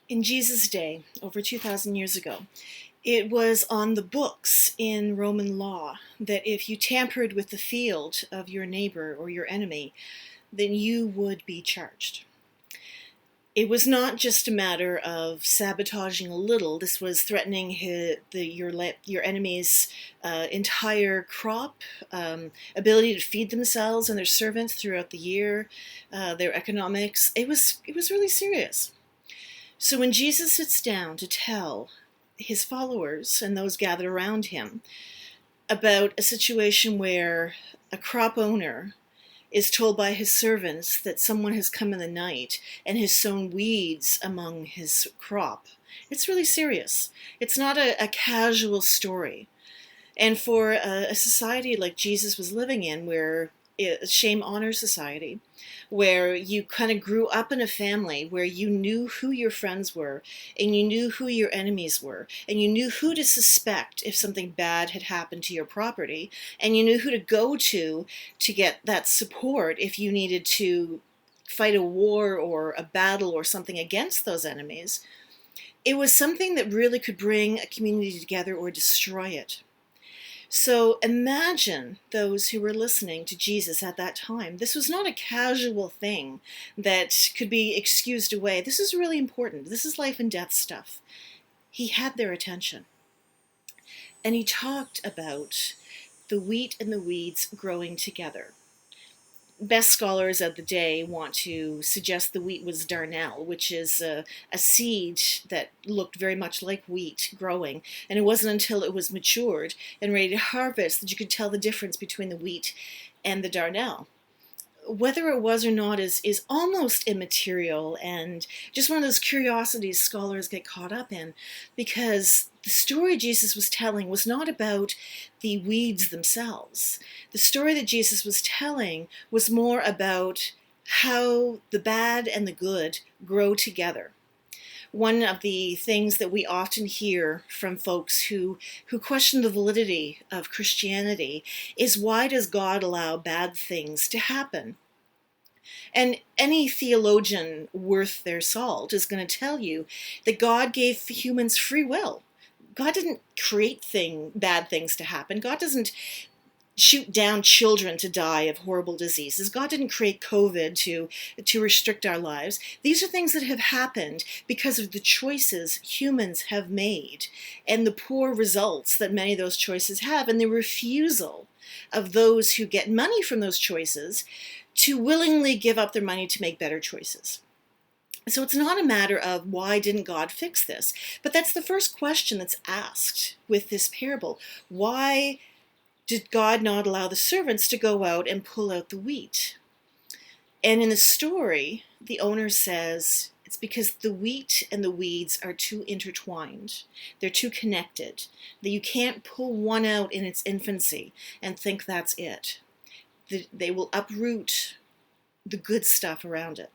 In Jesus' day, over 2,000 years ago, it was on the books in Roman law that if you tampered with the field of your neighbor or your enemy, then you would be charged. It was not just a matter of sabotaging a little. This was threatening your enemy's entire crop, ability to feed themselves and their servants throughout the year, their economics. It was really serious. So when Jesus sits down to tell his followers and those gathered around him about a situation where a crop owner is told by his servants that someone has come in the night and has sown weeds among his crop, it's really serious. It's not a casual story. And for a society like Jesus was living in, where shame honor society, where you kind of grew up in a family where you knew who your friends were and you knew who your enemies were and you knew who to suspect if something bad had happened to your property, and you knew who to go to get that support if you needed to fight a war or a battle or something against those enemies. It was something that really could bring a community together or destroy it. So imagine those who were listening to Jesus at that time. This was not a casual thing that could be excused away. This is really important. This is life and death stuff. He had their attention. And he talked about the wheat and the weeds growing together. Best scholars of the day want to suggest the wheat was darnel, which is a seed that looked very much like wheat growing. And it wasn't until it was matured and ready to harvest that you could tell the difference between the wheat and the darnel. Whether it was or not is almost immaterial, and just one of those curiosities scholars get caught up in, because the story Jesus was telling was not about the weeds themselves. The story that Jesus was telling was more about how the bad and the good grow together. One of the things that we often hear from folks who question the validity of Christianity is, why does God allow bad things to happen? And any theologian worth their salt is going to tell you that God gave humans free will. God didn't create bad things to happen. God doesn't shoot down children to die of horrible diseases. God didn't create COVID to restrict our lives. These are things that have happened because of the choices humans have made and the poor results that many of those choices have, and the refusal of those who get money from those choices to willingly give up their money to make better choices. So it's not a matter of, why didn't God fix this? But that's the first question that's asked with this parable. Why did God not allow the servants to go out and pull out the wheat? And in the story, the owner says it's because the wheat and the weeds are too intertwined. They're too connected, that you can't pull one out in its infancy and think that's it. They will uproot the good stuff around it.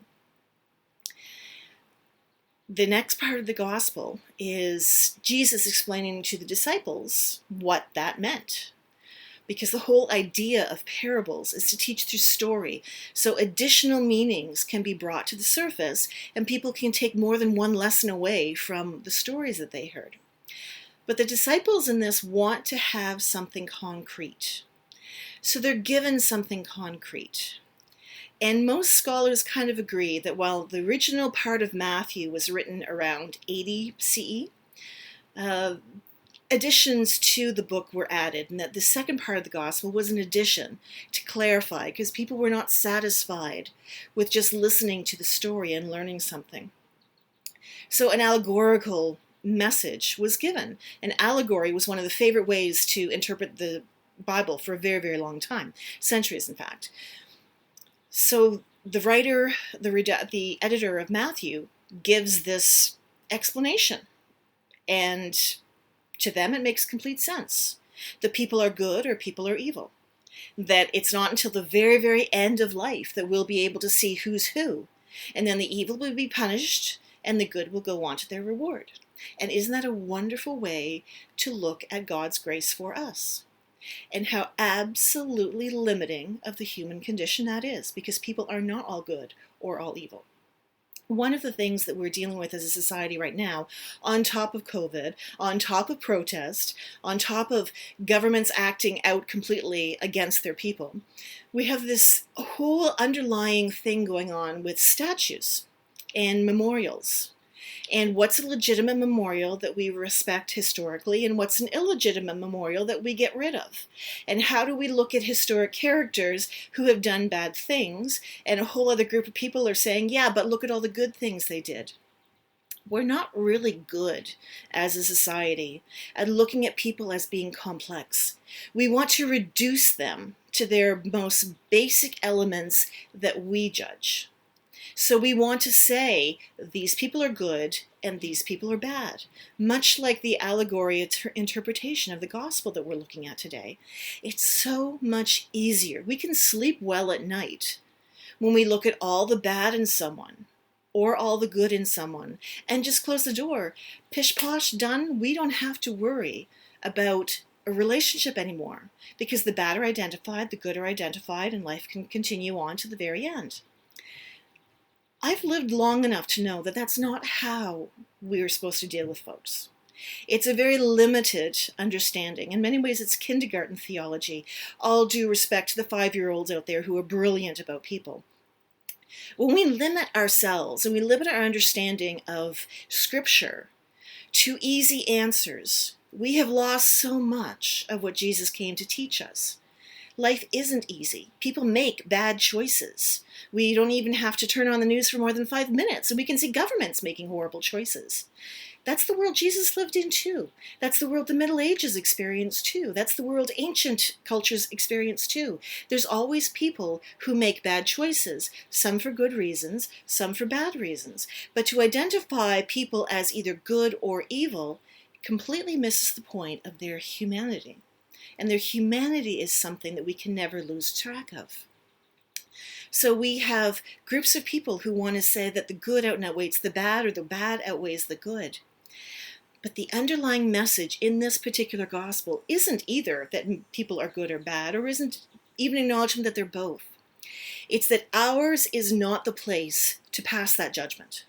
The next part of the gospel is Jesus explaining to the disciples what that meant. Because the whole idea of parables is to teach through story, so additional meanings can be brought to the surface and people can take more than one lesson away from the stories that they heard. But the disciples in this want to have something concrete. So they're given something concrete. And most scholars kind of agree that while the original part of Matthew was written around 80 CE, additions to the book were added, and that the second part of the gospel was an addition to clarify, because people were not satisfied with just listening to the story and learning something. So an allegorical message was given. An allegory was one of the favorite ways to interpret the Bible for a very, very long time, centuries in fact. So the writer, the editor of Matthew, gives this explanation, and to them it makes complete sense. The people are good or people are evil. That it's not until the very, very end of life that we'll be able to see who's who. And then the evil will be punished and the good will go on to their reward. And isn't that a wonderful way to look at God's grace for us? And how absolutely limiting of the human condition that is, because people are not all good or all evil. One of the things that we're dealing with as a society right now, on top of COVID, on top of protest, on top of governments acting out completely against their people, we have this whole underlying thing going on with statues and memorials. And what's a legitimate memorial that we respect historically, and what's an illegitimate memorial that we get rid of? And how do we look at historic characters who have done bad things, and a whole other group of people are saying, yeah, but look at all the good things they did? We're not really good as a society at looking at people as being complex. We want to reduce them to their most basic elements that we judge. So we want to say these people are good and these people are bad, much like the allegory interpretation of the gospel that we're looking at today. It's so much easier. We can sleep well at night when we look at all the bad in someone or all the good in someone and just close the door. Pish posh, done. We don't have to worry about a relationship anymore because the bad are identified, the good are identified, and life can continue on to the very end. I've lived long enough to know that that's not how we're supposed to deal with folks. It's a very limited understanding. In many ways, it's kindergarten theology. All due respect to the 5-year-olds out there who are brilliant about people. When we limit ourselves and we limit our understanding of Scripture to easy answers, we have lost so much of what Jesus came to teach us. Life isn't easy. People make bad choices. We don't even have to turn on the news for more than 5 minutes, and we can see governments making horrible choices. That's the world Jesus lived in too. That's the world the Middle Ages experienced too. That's the world ancient cultures experienced too. There's always people who make bad choices, some for good reasons, some for bad reasons. But to identify people as either good or evil completely misses the point of their humanity. And their humanity is something that we can never lose track of. So we have groups of people who want to say that the good outweighs the bad or the bad outweighs the good. But the underlying message in this particular gospel isn't either that people are good or bad, or isn't even acknowledgement that they're both. It's that ours is not the place to pass that judgment.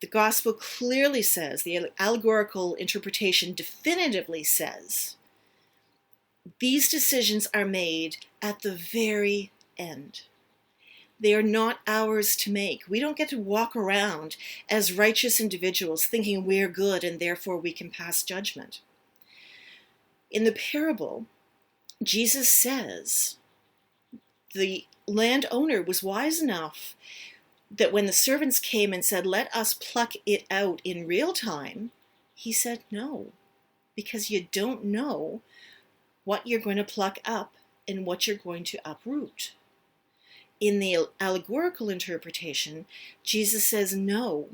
The gospel clearly says, the allegorical interpretation definitively says, these decisions are made at the very end. They are not ours to make. We don't get to walk around as righteous individuals thinking we're good and therefore we can pass judgment. In the parable, Jesus says the landowner was wise enough that when the servants came and said, let us pluck it out in real time, he said no, because you don't know what you're going to pluck up and what you're going to uproot. In the allegorical interpretation, Jesus says, no,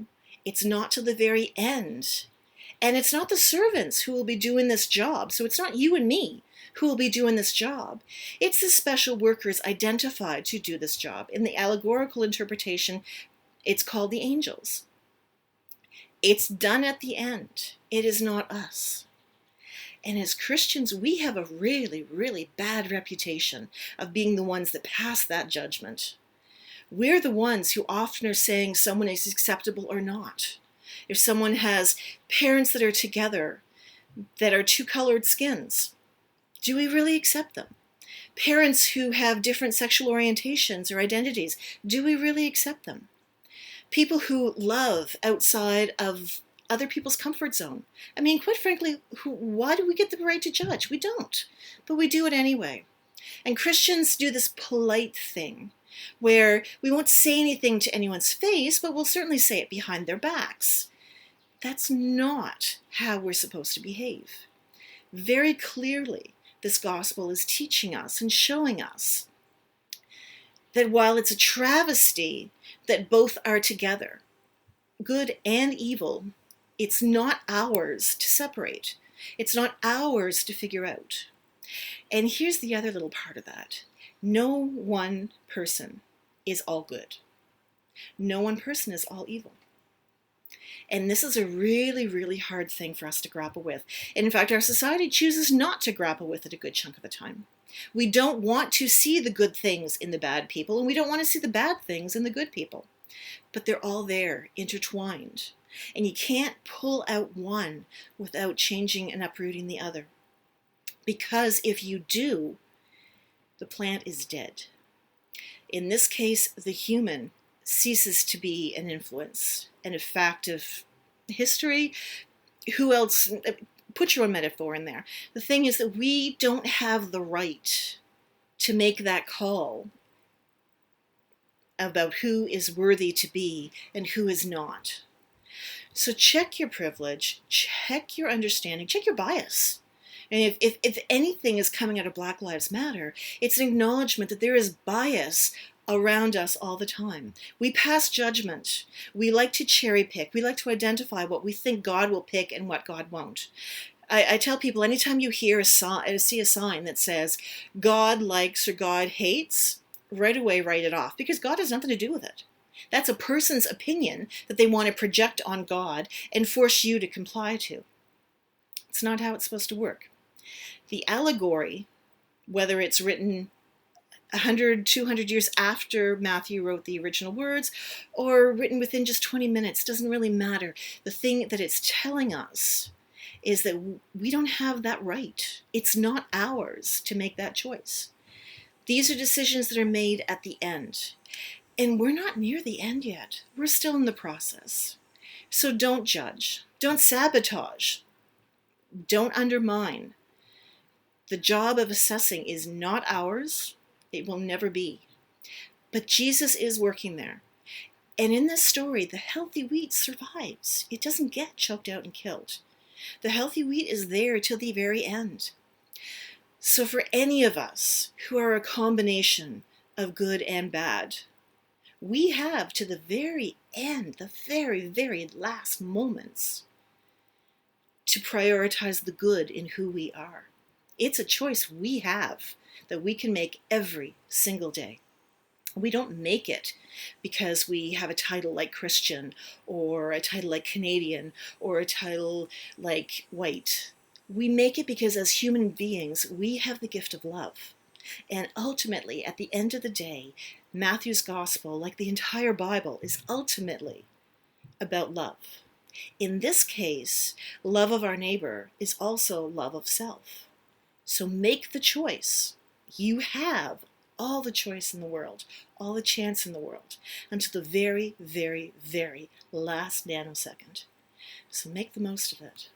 it's not till the very end. And it's not the servants who will be doing this job. So it's not you and me who will be doing this job. It's the special workers identified to do this job. In the allegorical interpretation, it's called the angels. It's done at the end. It is not us. And as Christians, we have a really, really bad reputation of being the ones that pass that judgment. We're the ones who often are saying someone is acceptable or not. If someone has parents that are together that are two-colored skins, do we really accept them? Parents who have different sexual orientations or identities, do we really accept them? People who love outside of other people's comfort zone. I mean, quite frankly, why do we get the right to judge? We don't, but we do it anyway. And Christians do this polite thing where we won't say anything to anyone's face, but we'll certainly say it behind their backs. That's not how we're supposed to behave. Very clearly, this gospel is teaching us and showing us that while it's a travesty that both are together, good and evil, it's not ours to separate. It's not ours to figure out. And here's the other little part of that. No one person is all good. No one person is all evil. And this is a really, really hard thing for us to grapple with. And in fact, our society chooses not to grapple with it a good chunk of the time. We don't want to see the good things in the bad people, and we don't want to see the bad things in the good people. but they're all there, intertwined. And you can't pull out one without changing and uprooting the other. Because if you do, the plant is dead. In this case, the human ceases to be an influence and a fact of history. Who else? Put your own metaphor in there. The thing is that we don't have the right to make that call about who is worthy to be and who is not. So check your privilege, check your understanding, check your bias. And if anything is coming out of Black Lives Matter, it's an acknowledgement that there is bias around us all the time. We pass judgment. We like to cherry pick. We like to identify what we think God will pick and what God won't. I tell people, anytime you see a sign that says God likes or God hates, right away write it off, because God has nothing to do with it. That's a person's opinion that they want to project on God and force you to comply to. It's not how it's supposed to work. The allegory, whether it's written 100, 200 years after Matthew wrote the original words, or written within just 20 minutes, doesn't really matter. The thing that it's telling us is that we don't have that right. It's not ours to make that choice. These are decisions that are made at the end. And we're not near the end yet. We're still in the process. So don't judge. Don't sabotage. Don't undermine. The job of assessing is not ours. It will never be. But Jesus is working there. And in this story, the healthy wheat survives. It doesn't get choked out and killed. The healthy wheat is there till the very end. So for any of us who are a combination of good and bad, we have to the very end, the very, very last moments, to prioritize the good in who we are. It's a choice we have that we can make every single day. We don't make it because we have a title like Christian, or a title like Canadian, or a title like white. We make it because as human beings, we have the gift of love. And ultimately, at the end of the day, Matthew's gospel, like the entire Bible, is ultimately about love. In this case, love of our neighbor is also love of self. So make the choice. You have all the choice in the world, all the chance in the world, until the very, very, very last nanosecond. So make the most of it.